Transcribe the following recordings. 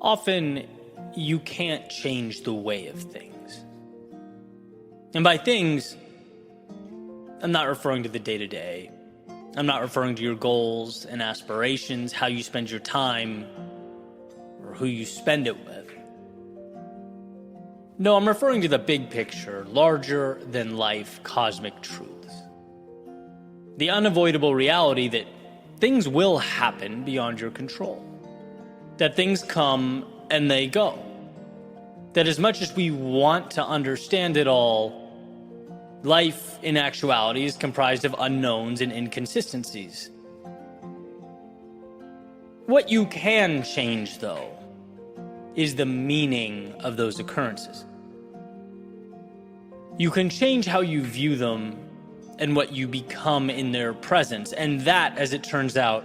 Often, you can't change the way of things. And by things, I'm not referring to the day-to-day. I'm not referring to your goals and aspirations, how you spend your time, or who you spend it with. No, I'm referring to the big picture, larger-than-life cosmic truths. The unavoidable reality that things will happen beyond your control. That things come and they go. That as much as we want to understand it all, life in actuality is comprised of unknowns and inconsistencies. What you can change, though, is the meaning of those occurrences. You can change how you view them and what you become in their presence, and that, as it turns out,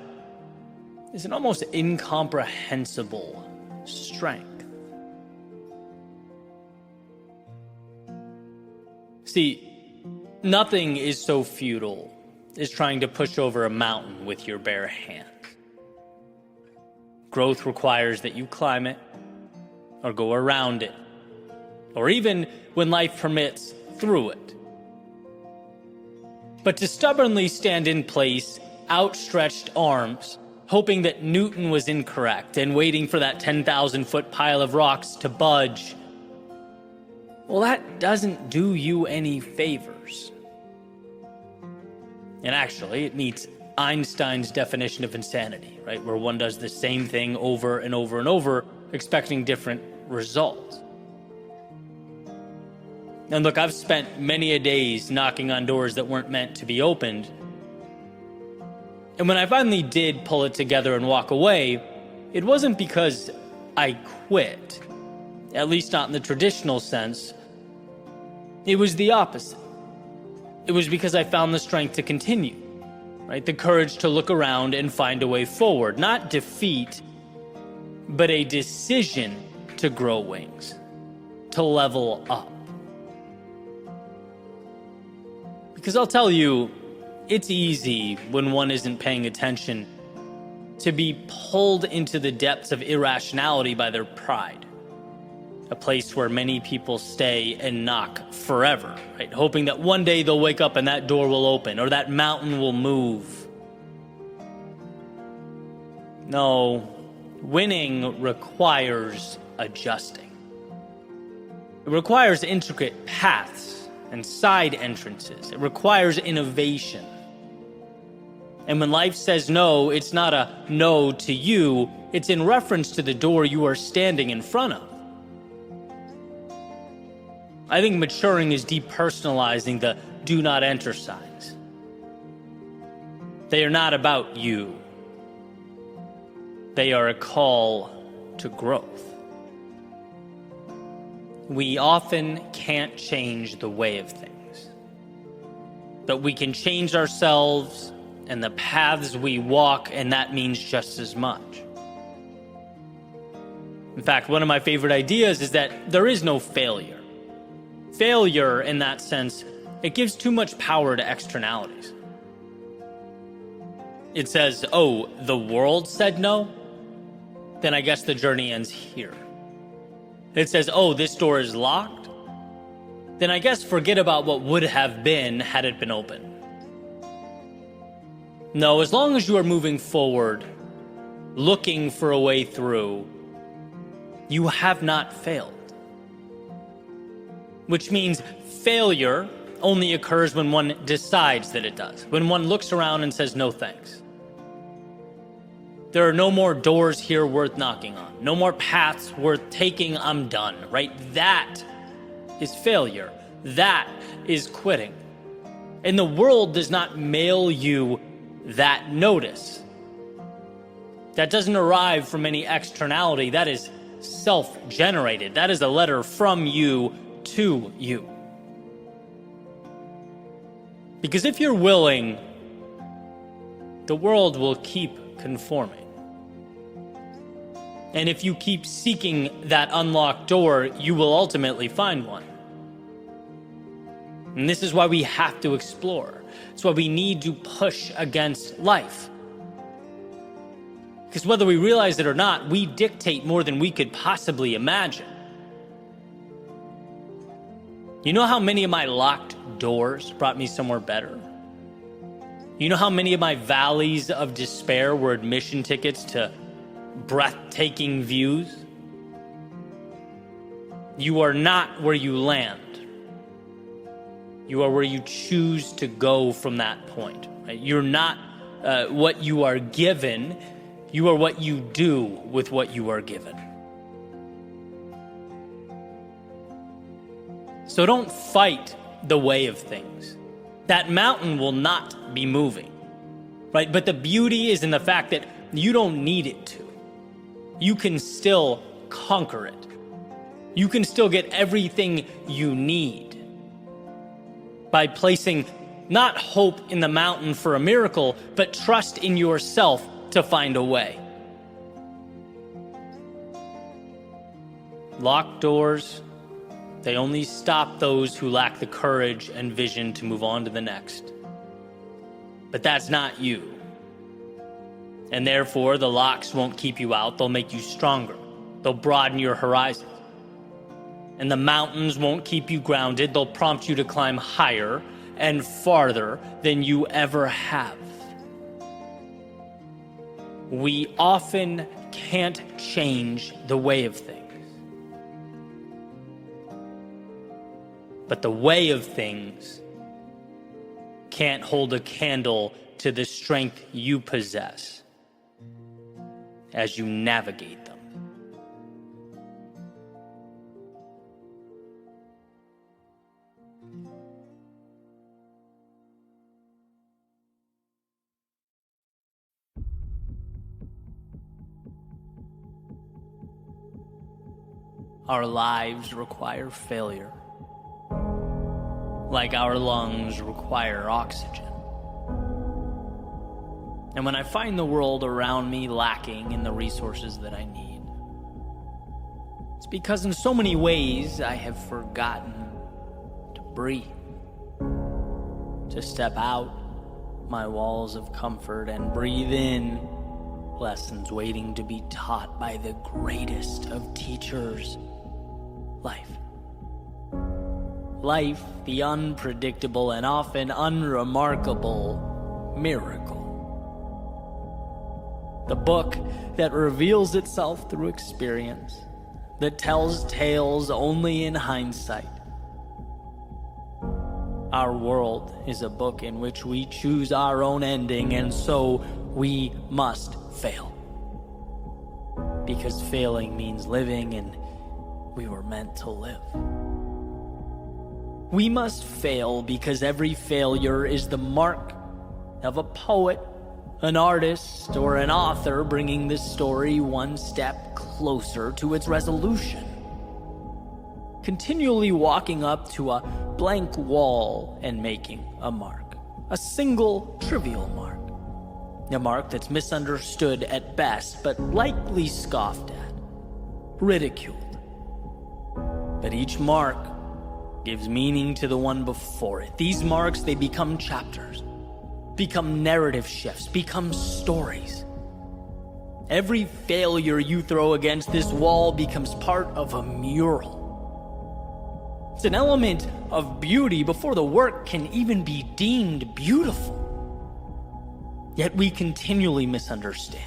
is an almost incomprehensible strength. See, nothing is so futile as trying to push over a mountain with your bare hands. Growth requires that you climb it, or go around it, or even, when life permits, through it. But to stubbornly stand in place, outstretched arms, hoping that Newton was incorrect and waiting for that 10,000-foot pile of rocks to budge, well, that doesn't do you any favors. And actually, it meets Einstein's definition of insanity, right? Where one does the same thing over and over and over, expecting different results. And look, I've spent many a days knocking on doors that weren't meant to be opened. And when I finally did pull it together and walk away, it wasn't because I quit, at least not in the traditional sense. It was the opposite. It was because I found the strength to continue, right? The courage to look around and find a way forward. Not defeat, but a decision to grow wings, to level up. Because I'll tell you, it's easy when one isn't paying attention to be pulled into the depths of irrationality by their pride. A place where many people stay and knock forever, right? Hoping that one day they'll wake up and that door will open or that mountain will move. No, winning requires adjusting. It requires intricate paths and side entrances. It requires innovation. And when life says no, it's not a no to you, it's in reference to the door you are standing in front of. I think maturing is depersonalizing the do not enter signs. They are not about you. They are a call to growth. We often can't change the way of things, but we can change ourselves and the paths we walk, and that means just as much. In fact, one of my favorite ideas is that there is no failure. Failure, in that sense, it gives too much power to externalities. It says, oh, the world said no? Then I guess the journey ends here. It says, oh, this door is locked? Then I guess forget about what would have been had it been open. No, as long as you are moving forward, looking for a way through, you have not failed. Which means failure only occurs when one decides that it does, when one looks around and says, no thanks. There are no more doors here worth knocking on, no more paths worth taking, I'm done, right? That is failure. That is quitting. And the world does not mail you that notice. That doesn't arrive from any externality. That is self-generated. That is a letter from you to you. Because if you're willing, the world will keep conforming. And if you keep seeking that unlocked door, you will ultimately find one. And this is why we have to explore. It's why we need to push against life. Because whether we realize it or not, we dictate more than we could possibly imagine. You know how many of my locked doors brought me somewhere better? You know how many of my valleys of despair were admission tickets to breathtaking views? You are not where you land. You are where you choose to go from that point. Right? You're not what you are given. You are what you do with what you are given. So don't fight the way of things. That mountain will not be moving, right? But the beauty is in the fact that you don't need it to. You can still conquer it. You can still get everything you need by placing not hope in the mountain for a miracle, but trust in yourself to find a way. Locked doors, they only stop those who lack the courage and vision to move on to the next. But that's not you. And therefore, the locks won't keep you out. They'll make you stronger. They'll broaden your horizons. And the mountains won't keep you grounded. They'll prompt you to climb higher and farther than you ever have. We often can't change the way of things. But the way of things can't hold a candle to the strength you possess as you navigate them. Our lives require failure, like our lungs require oxygen. And when I find the world around me lacking in the resources that I need, it's because in so many ways I have forgotten to breathe, to step out my walls of comfort and breathe in lessons waiting to be taught by the greatest of teachers, life. Life, the unpredictable and often unremarkable miracle. The book that reveals itself through experience, that tells tales only in hindsight. Our world is a book in which we choose our own ending, and so we must fail. Because failing means living, and we were meant to live. We must fail because every failure is the mark of a poet, an artist, or an author bringing the story one step closer to its resolution. Continually walking up to a blank wall and making a mark. A single trivial mark. A mark that's misunderstood at best, but likely scoffed at, ridiculed. But each mark gives meaning to the one before it. These marks, they become chapters, become narrative shifts, become stories. Every failure you throw against this wall becomes part of a mural. It's an element of beauty before the work can even be deemed beautiful. Yet we continually misunderstand.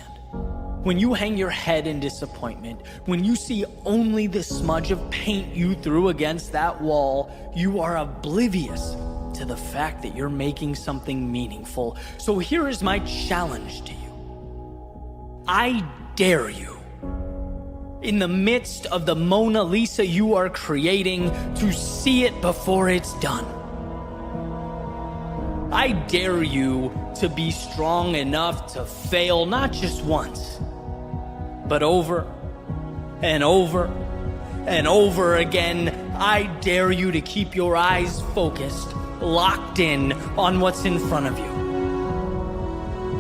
When you hang your head in disappointment, when you see only the smudge of paint you threw against that wall, you are oblivious to the fact that you're making something meaningful. So here is my challenge to you. I dare you, in the midst of the Mona Lisa you are creating, to see it before it's done. I dare you to be strong enough to fail not just once, but over and over and over again. I dare you to keep your eyes focused, locked in on what's in front of you.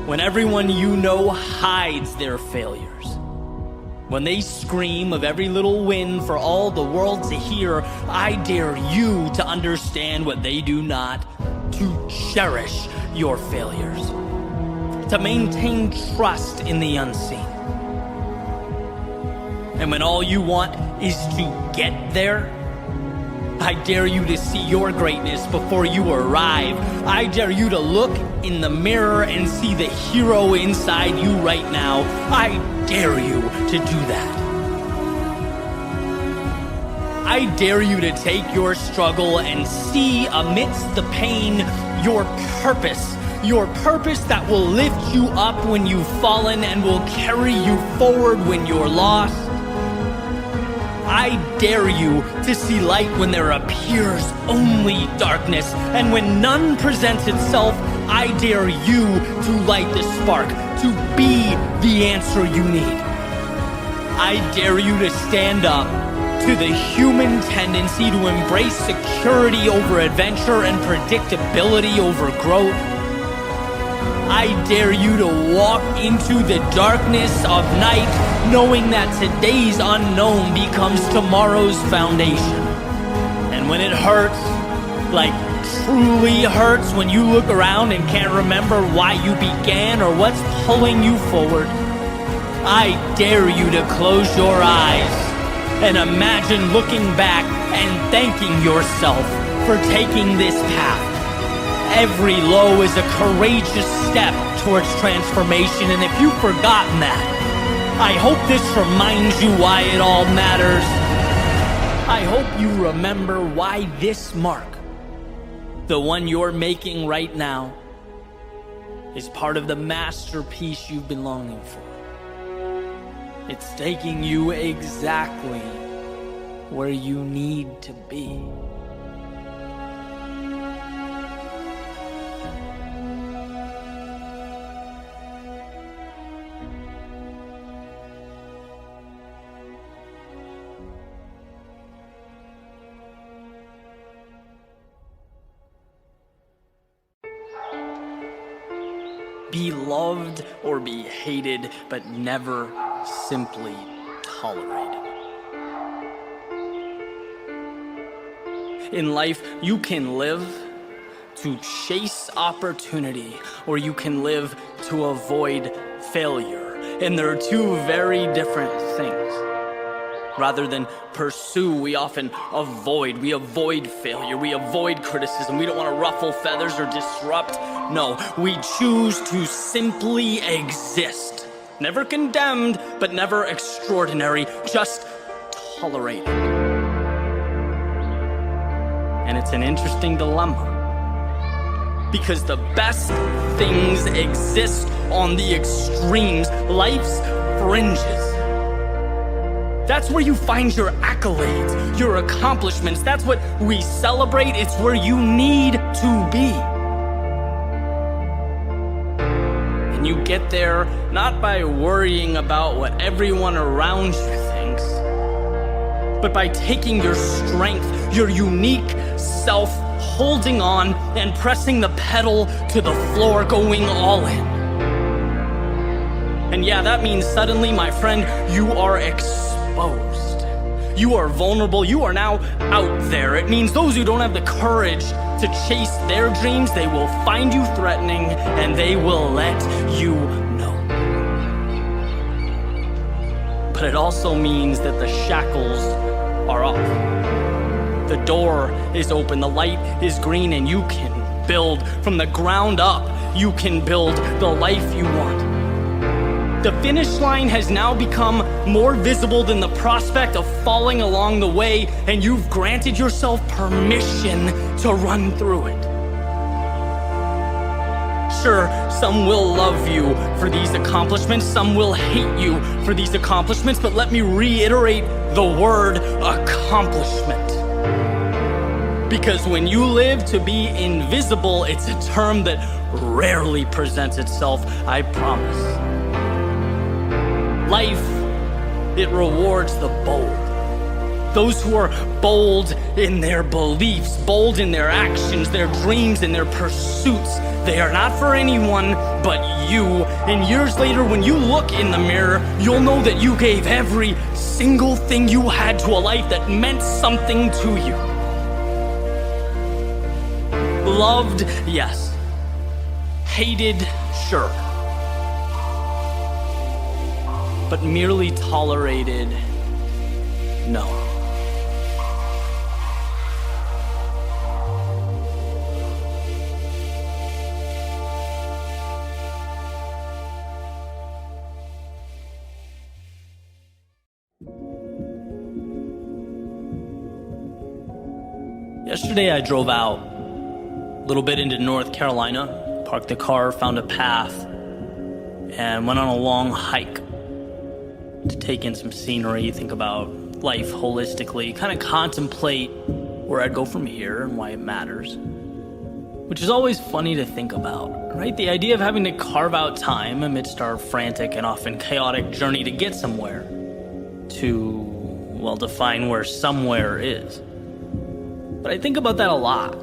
When everyone you know hides their failures, when they scream of every little win for all the world to hear, I dare you to understand what they do not, to cherish your failures, to maintain trust in the unseen, And when all you want is to get there, I dare you to see your greatness before you arrive. I dare you to look in the mirror and see the hero inside you right now. I dare you to do that. I dare you to take your struggle and see amidst the pain your purpose that will lift you up when you've fallen and will carry you forward when you're lost. I dare you to see light when there appears only darkness, and when none presents itself, I dare you to light the spark, to be the answer you need. I dare you to stand up to the human tendency to embrace security over adventure and predictability over growth. I dare you to walk into the darkness of night, knowing that today's unknown becomes tomorrow's foundation. And when it hurts, like truly hurts, when you look around and can't remember why you began or what's pulling you forward, I dare you to close your eyes and imagine looking back and thanking yourself for taking this path. Every low is a courageous step towards transformation, and if you've forgotten that, I hope this reminds you why it all matters. I hope you remember why this mark, the one you're making right now, is part of the masterpiece you've been longing for. It's taking you exactly where you need to be. Be loved or be hated, but never simply tolerated. In life, you can live to chase opportunity, or you can live to avoid failure. And there are two very different things. Rather than pursue, we often avoid. We avoid failure. We avoid criticism. We don't want to ruffle feathers or disrupt. No, we choose to simply exist. Never condemned, but never extraordinary. Just tolerated. And it's an interesting dilemma. Because the best things exist on the extremes, life's fringes. That's where you find your accolades, your accomplishments. That's what we celebrate. It's where you need to be. And you get there not by worrying about what everyone around you thinks, but by taking your strength, your unique self, holding on and pressing the pedal to the floor, going all in. And yeah, that means suddenly, my friend, you are exposed. You are vulnerable. You are now out there. It means those who don't have the courage to chase their dreams, they will find you threatening and they will let you know. But it also means that the shackles are off. The door is open, the light is green, and you can build from the ground up. You can build the life you want. The finish line has now become more visible than the prospect of falling along the way, and you've granted yourself permission to run through it. Sure, some will love you for these accomplishments, some will hate you for these accomplishments, but let me reiterate the word accomplishment. Because when you live to be invisible, it's a term that rarely presents itself, I promise. Life, it rewards the bold. Those who are bold in their beliefs, bold in their actions, their dreams, and their pursuits. They are not for anyone but you. And years later, when you look in the mirror, you'll know that you gave every single thing you had to a life that meant something to you. Loved, yes. Hated, sure. But merely tolerated, No. Yesterday I drove out a little bit into North Carolina, parked the car, found a path, and went on a long hike to take in some scenery, think about life holistically, kind of contemplate where I'd go from here and why it matters. Which is always funny to think about, right? The idea of having to carve out time amidst our frantic and often chaotic journey to get somewhere, to, well, define where somewhere is. But I think about that a lot.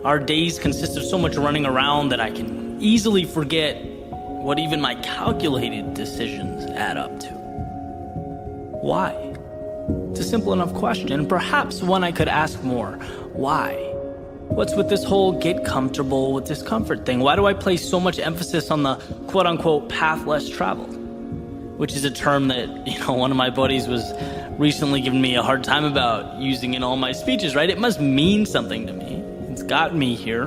Our days consist of so much running around that I can easily forget what even my calculated decisions add up to. Why? It's a simple enough question, perhaps one I could ask more. Why? What's with this whole get comfortable with discomfort thing? Why do I place so much emphasis on the quote-unquote path less traveled? Which is a term that, one of my buddies was recently giving me a hard time about using in all my speeches, right? It must mean something to me. It's got me here.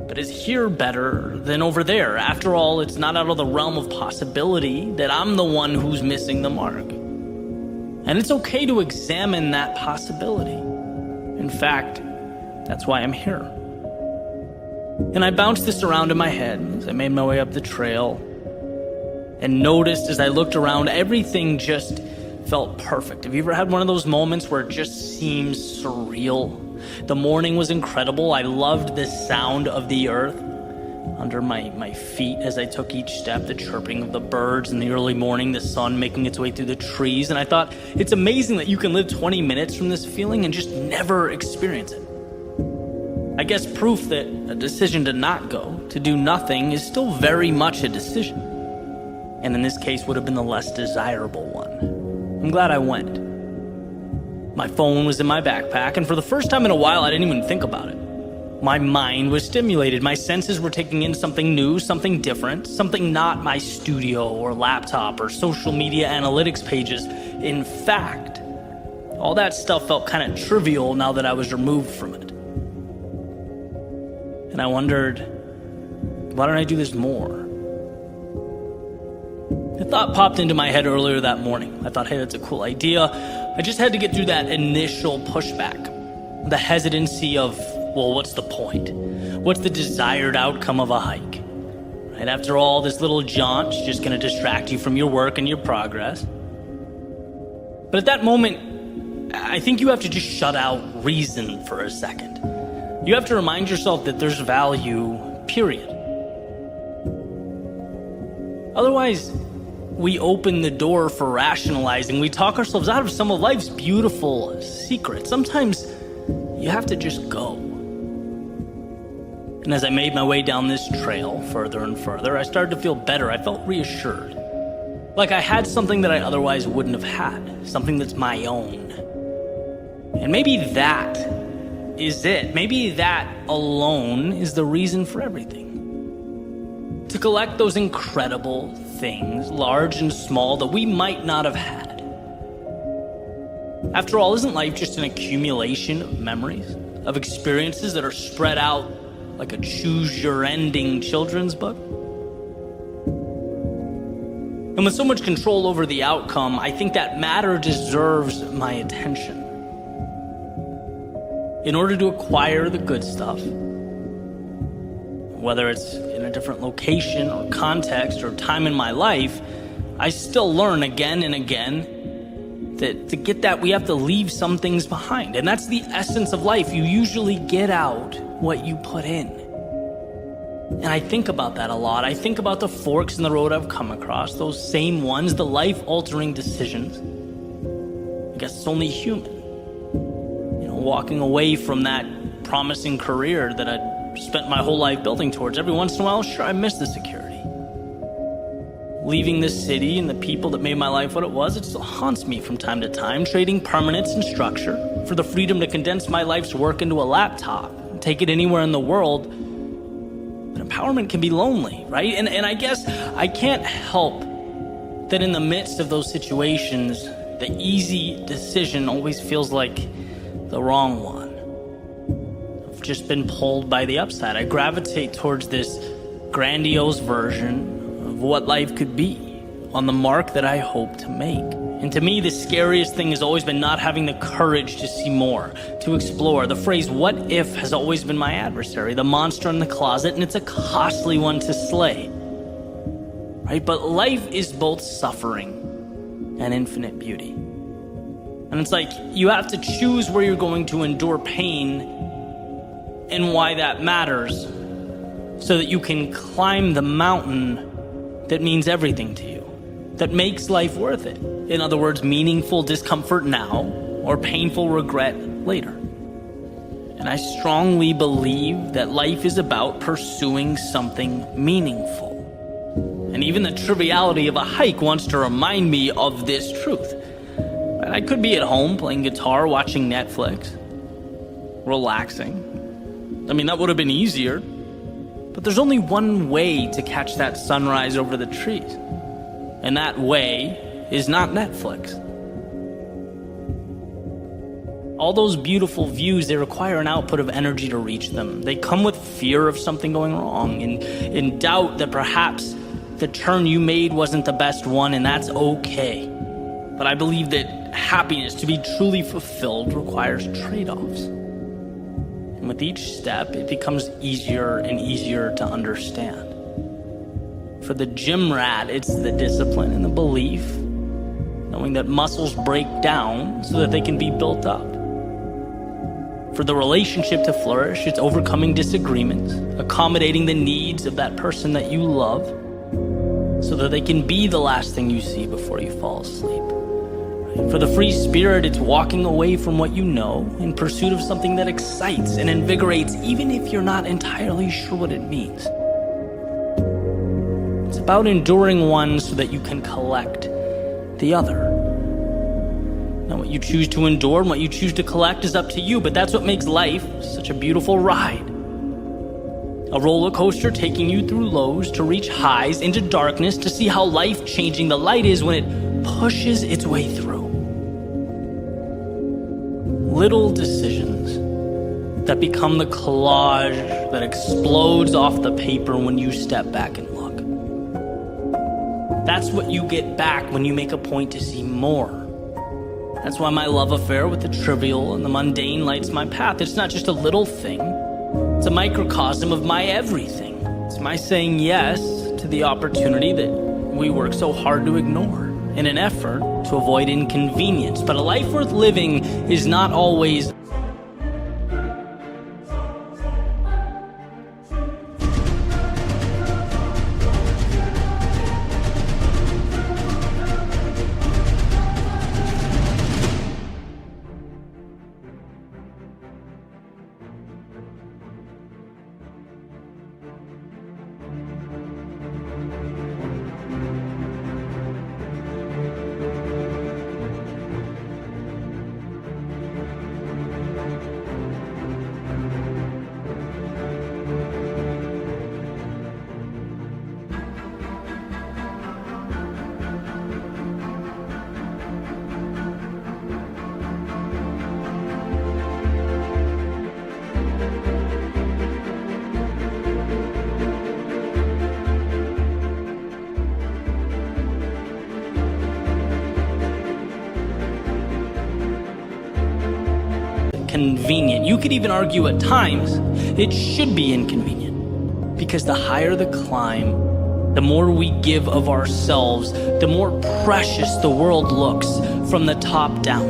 But is here better than over there? After all, it's not out of the realm of possibility that I'm the one who's missing the mark. And it's okay to examine that possibility. In fact, that's why I'm here. And I bounced this around in my head as I made my way up the trail and noticed as I looked around, everything just felt perfect. Have you ever had one of those moments where it just seems surreal? The morning was incredible. I loved the sound of the earth under my feet as I took each step, the chirping of the birds in the early morning, the sun making its way through the trees. And I thought, it's amazing that you can live 20 minutes from this feeling and just never experience it. I guess proof that a decision to not go, to do nothing, is still very much a decision. And in this case would have been the less desirable one. I'm glad I went. My phone was in my backpack, and for the first time in a while, I didn't even think about it. My mind was stimulated. My senses were taking in something new, something different, something not my studio or laptop or social media analytics pages. In fact, all that stuff felt kind of trivial now that I was removed from it. And I wondered, why don't I do this more? A thought popped into my head earlier that morning. I thought, hey, that's a cool idea. I just had to get through that initial pushback, the hesitancy of, well, what's the point? What's the desired outcome of a hike? Right? After all, this little jaunt's just going to distract you from your work and your progress. But at that moment, I think you have to just shut out reason for a second. You have to remind yourself that there's value, period. Otherwise, we open the door for rationalizing. We talk ourselves out of some of life's beautiful secrets. Sometimes you have to just go. And as I made my way down this trail further and further, I started to feel better. I felt reassured. Like I had something that I otherwise wouldn't have had. Something that's my own. And maybe that is it. Maybe that alone is the reason for everything. To collect those incredible things, large and small, that we might not have had. After all, isn't life just an accumulation of memories, of experiences that are spread out like a choose-your-ending children's book? And with so much control over the outcome, I think that matter deserves my attention. In order to acquire the good stuff, whether it's in a different location or context or time in my life, I still learn again and again that to get that, we have to leave some things behind. And that's the essence of life. You usually get out what you put in. And I think about that a lot. I think about the forks in the road I've come across, those same ones, the life-altering decisions. I guess it's only human. Walking away from that promising career that I'd spent my whole life building towards. Every once in a while, sure, I miss the security. Leaving this city and the people that made my life what it was, it still haunts me from time to time, trading permanence and structure for the freedom to condense my life's work into a laptop and take it anywhere in the world. But empowerment can be lonely, right? And I guess I can't help that in the midst of those situations, the easy decision always feels like the wrong one. I've just been pulled by the upside. I gravitate towards this grandiose version of what life could be on the mark that I hope to make. And to me, the scariest thing has always been not having the courage to see more, to explore. The phrase, what if, has always been my adversary, the monster in the closet, and it's a costly one to slay. Right? But life is both suffering and infinite beauty. And it's like you have to choose where you're going to endure pain and why that matters so that you can climb the mountain that means everything to you, that makes life worth it. In other words, meaningful discomfort now or painful regret later. And I strongly believe that life is about pursuing something meaningful. And even the triviality of a hike wants to remind me of this truth. I could be at home playing guitar, watching Netflix, relaxing. I mean, that would have been easier. But there's only one way to catch that sunrise over the trees. And that way is not Netflix. All those beautiful views, they require an output of energy to reach them. They come with fear of something going wrong and doubt that perhaps the turn you made wasn't the best one, and that's okay. But I believe that happiness, to be truly fulfilled, requires trade-offs. And with each step, it becomes easier and easier to understand. For the gym rat, it's the discipline and the belief, knowing that muscles break down so that they can be built up. For the relationship to flourish, it's overcoming disagreements, accommodating the needs of that person that you love, so that they can be the last thing you see before you fall asleep. For the free spirit, it's walking away from what you know in pursuit of something that excites and invigorates, even if you're not entirely sure what it means. It's about enduring one so that you can collect the other. Now, what you choose to endure and what you choose to collect is up to you, but that's what makes life such a beautiful ride. A roller coaster taking you through lows to reach highs into darkness to see how life-changing the light is when it pushes its way through. Little decisions that become the collage that explodes off the paper when you step back and look. That's what you get back when you make a point to see more. That's why my love affair with the trivial and the mundane lights my path. It's not just a little thing. It's a microcosm of my everything. It's my saying yes to the opportunity that we work so hard to ignore in an effort to avoid inconvenience. But a life worth living is not always convenient. You could even argue at times it should be inconvenient, because the higher the climb, the more we give of ourselves, the more precious the world looks from the top down.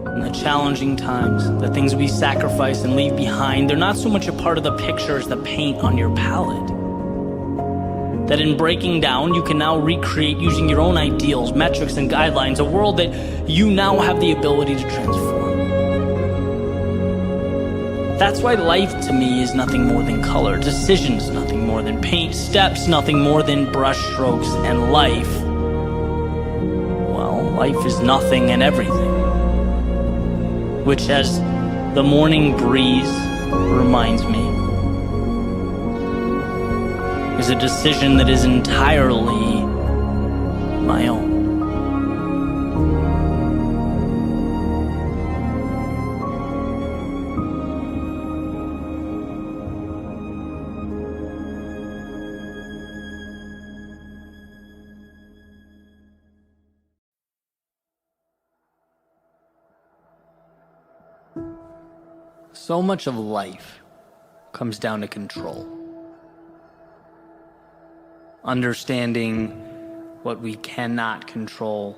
In the challenging times, the things we sacrifice and leave behind, they're not so much a part of the picture as the paint on your palette. That in breaking down, you can now recreate using your own ideals, metrics, and guidelines, a world that you now have the ability to transform. That's why life to me is nothing more than color, decisions nothing more than paint, steps nothing more than brush strokes, and life, well, life is nothing and everything. Which, as the morning breeze reminds me, is a decision that is entirely my own. So much of life comes down to control. Understanding what we cannot control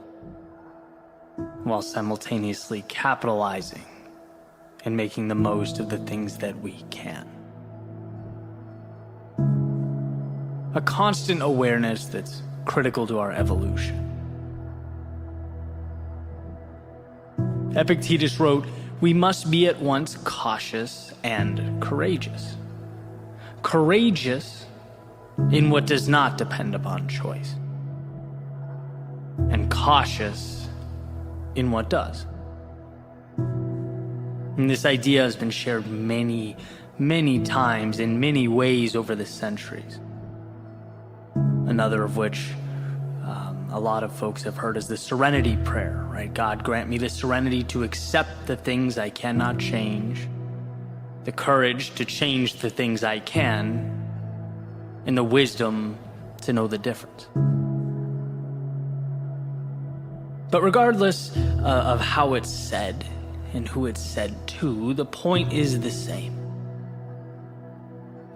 while simultaneously capitalizing and making the most of the things that we can. A constant awareness that's critical to our evolution. Epictetus wrote, "We must be at once cautious and courageous. Courageous in what does not depend upon choice, and cautious in what does." And this idea has been shared many, many times in many ways over the centuries. Another of which a lot of folks have heard is the serenity prayer, right? God, grant me the serenity to accept the things I cannot change, the courage to change the things I can, and the wisdom to know the difference. But regardless of how it's said and who it's said to, the point is the same.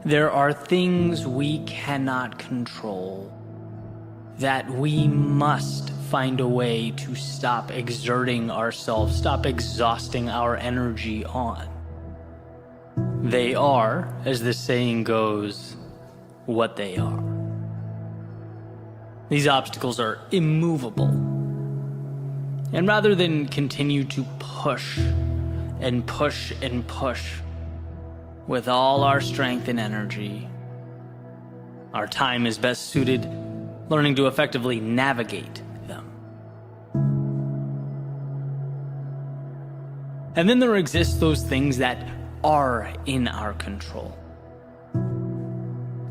There are things we cannot control that we must find a way to stop exerting ourselves, stop exhausting our energy on. They are, as the saying goes, what they are. These obstacles are immovable. And rather than continue to push and push and push with all our strength and energy, our time is best suited learning to effectively navigate them. And then there exist those things that are in our control.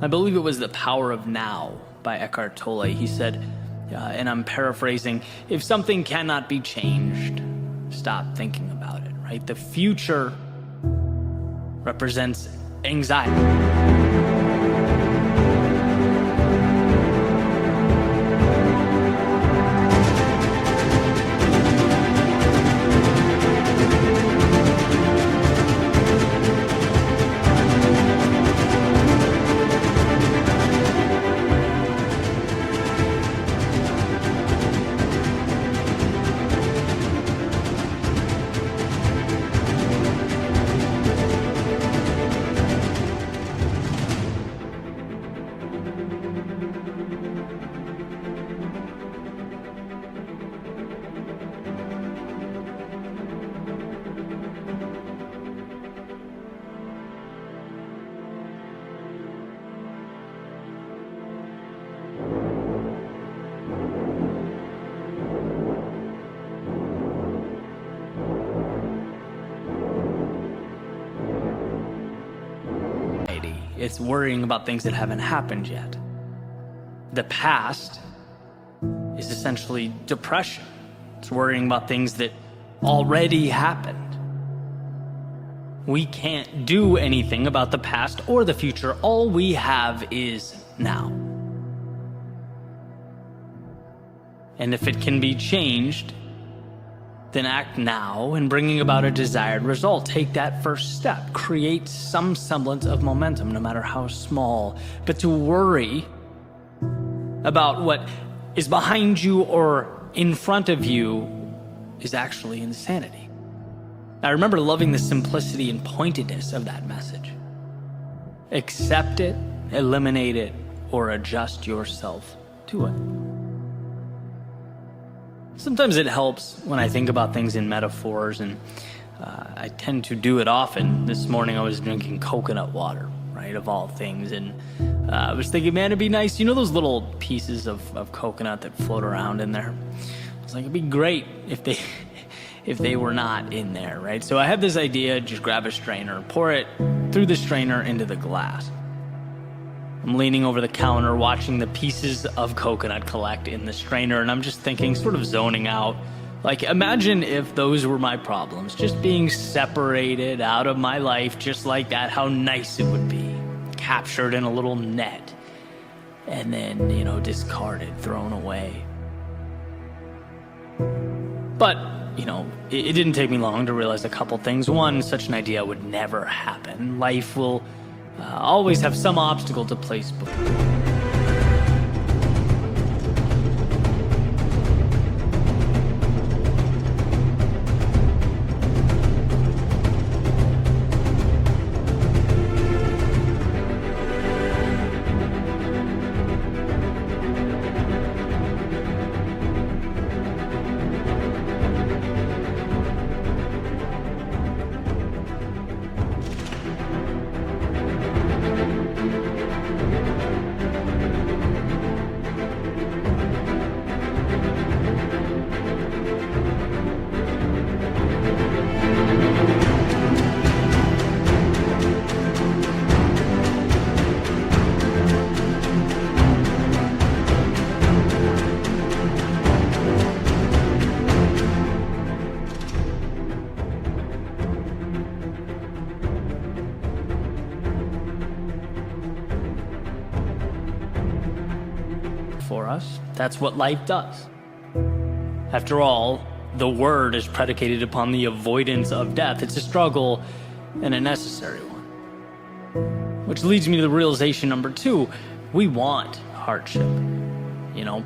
I believe it was The Power of Now by Eckhart Tolle. He said, and I'm paraphrasing, if something cannot be changed, stop thinking about it, right? The future represents anxiety. It's worrying about things that haven't happened yet. The past is essentially depression. It's worrying about things that already happened. We can't do anything about the past or the future. All we have is now. And if it can be changed, then act now in bringing about a desired result. Take that first step. Create some semblance of momentum, no matter how small. But to worry about what is behind you or in front of you is actually insanity. I remember loving the simplicity and pointedness of that message. Accept it, eliminate it, or adjust yourself to it. Sometimes it helps when I think about things in metaphors, and I tend to do it often. This morning I was drinking coconut water, right, of all things, and I was thinking, man, it'd be nice, you know those little pieces of coconut that float around in there? I was like, it'd be great if they were not in there, right? So I had this idea, just grab a strainer, pour it through the strainer into the glass. I'm leaning over the counter, watching the pieces of coconut collect in the strainer, and I'm just thinking, sort of zoning out. Like, imagine if those were my problems, just being separated out of my life just like that, how nice it would be. Captured in a little net, and then, discarded, thrown away. But it didn't take me long to realize a couple things. One, such an idea would never happen. Life will always have some obstacle to place before. For us, that's what life does. After all, the word is predicated upon the avoidance of death. It's a struggle and a necessary one. Which leads me to the realization number 2. We want hardship,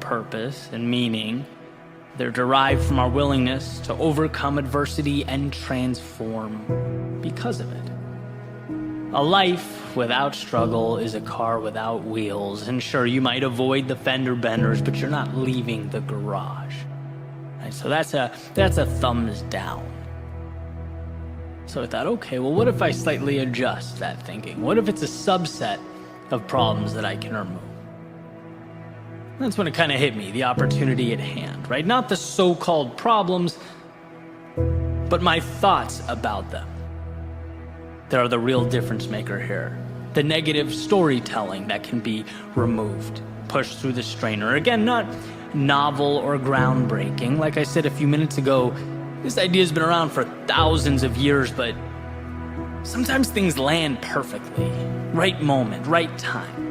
purpose and meaning. They're derived from our willingness to overcome adversity and transform because of it. A life without struggle is a car without wheels. And sure, you might avoid the fender benders, but you're not leaving the garage. Right? So that's a thumbs down. So I thought, okay, well, what if I slightly adjust that thinking? What if it's a subset of problems that I can remove? That's when it kind of hit me, the opportunity at hand, right? Not the so-called problems, but my thoughts about them. That are the real difference maker here. The negative storytelling that can be removed, pushed through the strainer. Again, not novel or groundbreaking. Like I said a few minutes ago, this idea has been around for thousands of years, but sometimes things land perfectly. Right moment, right time.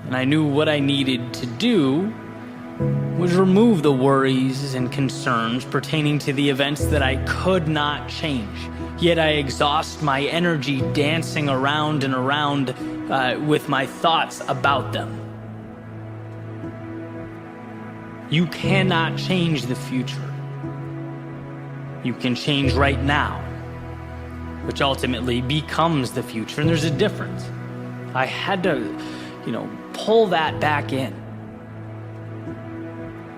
And I knew what I needed to do was remove the worries and concerns pertaining to the events that I could not change. Yet I exhaust my energy dancing around and around with my thoughts about them. You cannot change the future. You can change right now, which ultimately becomes the future. And there's a difference. I had to, pull that back in.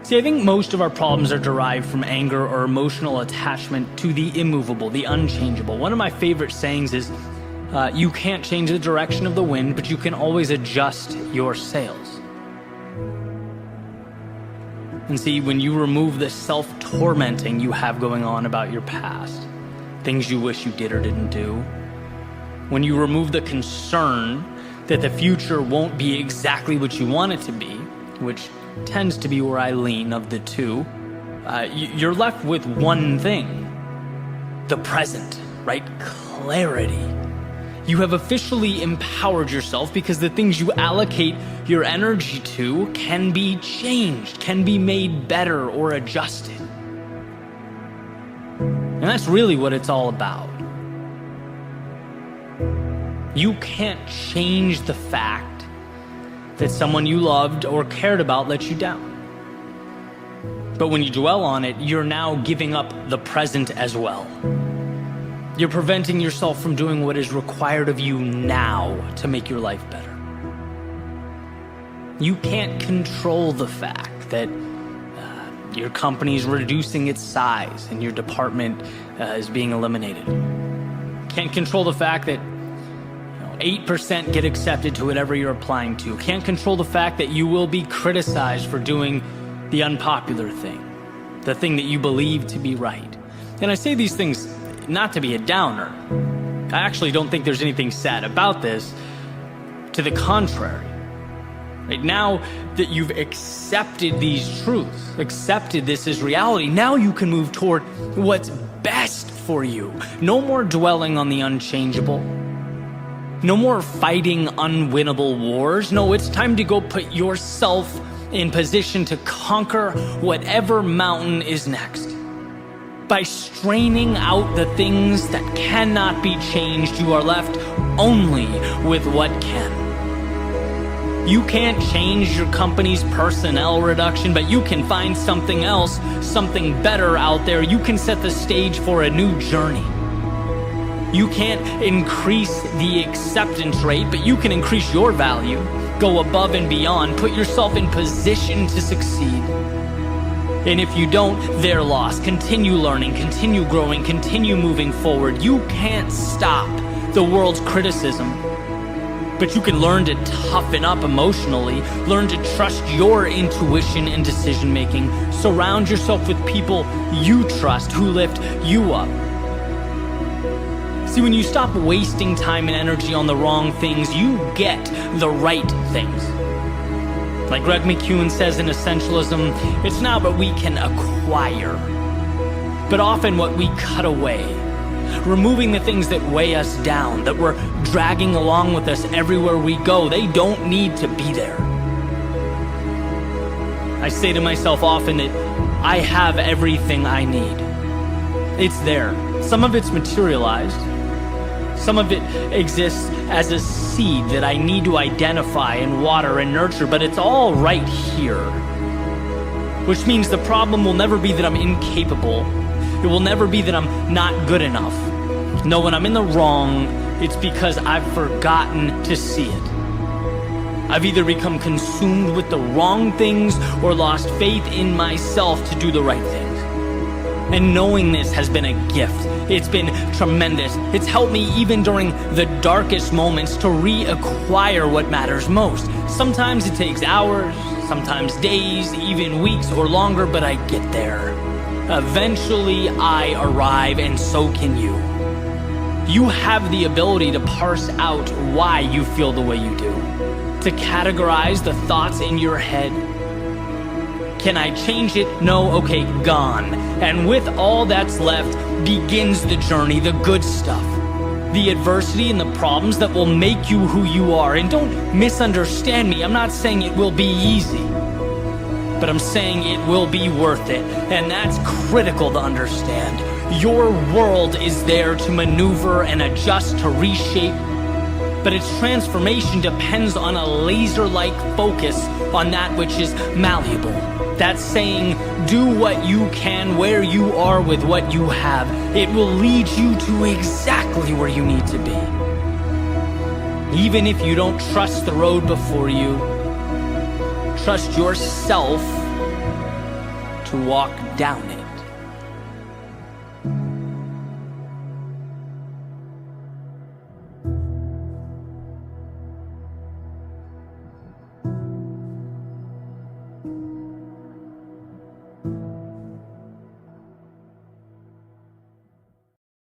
See, I think most of our problems are derived from anger or emotional attachment to the immovable, the unchangeable. One of my favorite sayings is, you can't change the direction of the wind, but you can always adjust your sails. And see, when you remove the self-tormenting you have going on about your past, things you wish you did or didn't do, when you remove the concern that the future won't be exactly what you want it to be, which tends to be where I lean of the two, you're left with one thing: the present, right? Clarity. You have officially empowered yourself because the things you allocate your energy to can be changed, can be made better or adjusted. And that's really what it's all about. You can't change the fact that someone you loved or cared about let you down. But when you dwell on it, you're now giving up the present as well. You're preventing yourself from doing what is required of you now to make your life better. You can't control the fact that your company's reducing its size and your department is being eliminated. Can't control the fact that 8% get accepted to whatever you're applying to. Can't control the fact that you will be criticized for doing the unpopular thing, the thing that you believe to be right. And I say these things not to be a downer. I actually don't think there's anything sad about this. To the contrary. Right now that you've accepted these truths, accepted this as reality, now you can move toward what's best for you. No more dwelling on the unchangeable. No more fighting unwinnable wars. No, it's time to go put yourself in position to conquer whatever mountain is next. By straining out the things that cannot be changed, you are left only with what can. You can't change your company's personnel reduction, but you can find something else, something better out there. You can set the stage for a new journey. You can't increase the acceptance rate, but you can increase your value. Go above and beyond. Put yourself in position to succeed. And if you don't, they're lost. Continue learning, continue growing, continue moving forward. You can't stop the world's criticism, but you can learn to toughen up emotionally, learn to trust your intuition and decision making. Surround yourself with people you trust who lift you up. See, when you stop wasting time and energy on the wrong things, you get the right things. Like Greg McKeown says in Essentialism, it's not what we can acquire, but often what we cut away. Removing the things that weigh us down, that we're dragging along with us everywhere we go. They don't need to be there. I say to myself often that I have everything I need. It's there. Some of it's materialized. Some of it exists as a seed that I need to identify and water and nurture, but it's all right here. Which means the problem will never be that I'm incapable. It will never be that I'm not good enough. No, when I'm in the wrong, it's because I've forgotten to see it. I've either become consumed with the wrong things or lost faith in myself to do the right things. And knowing this has been a gift. It's been tremendous. It's helped me even during the darkest moments to reacquire what matters most. Sometimes it takes hours, sometimes days, even weeks or longer, but I get there. Eventually I arrive, and so can you. You have the ability to parse out why you feel the way you do, to categorize the thoughts in your head. Can I change it? No? Okay, gone. And with all that's left begins the journey, the good stuff. The adversity and the problems that will make you who you are. And don't misunderstand me. I'm not saying it will be easy, but I'm saying it will be worth it. And that's critical to understand. Your world is there to maneuver and adjust, to reshape, but its transformation depends on a laser-like focus on that which is malleable. That's saying, do what you can where you are with what you have. It will lead you to exactly where you need to be. Even if you don't trust the road before you, trust yourself to walk down it.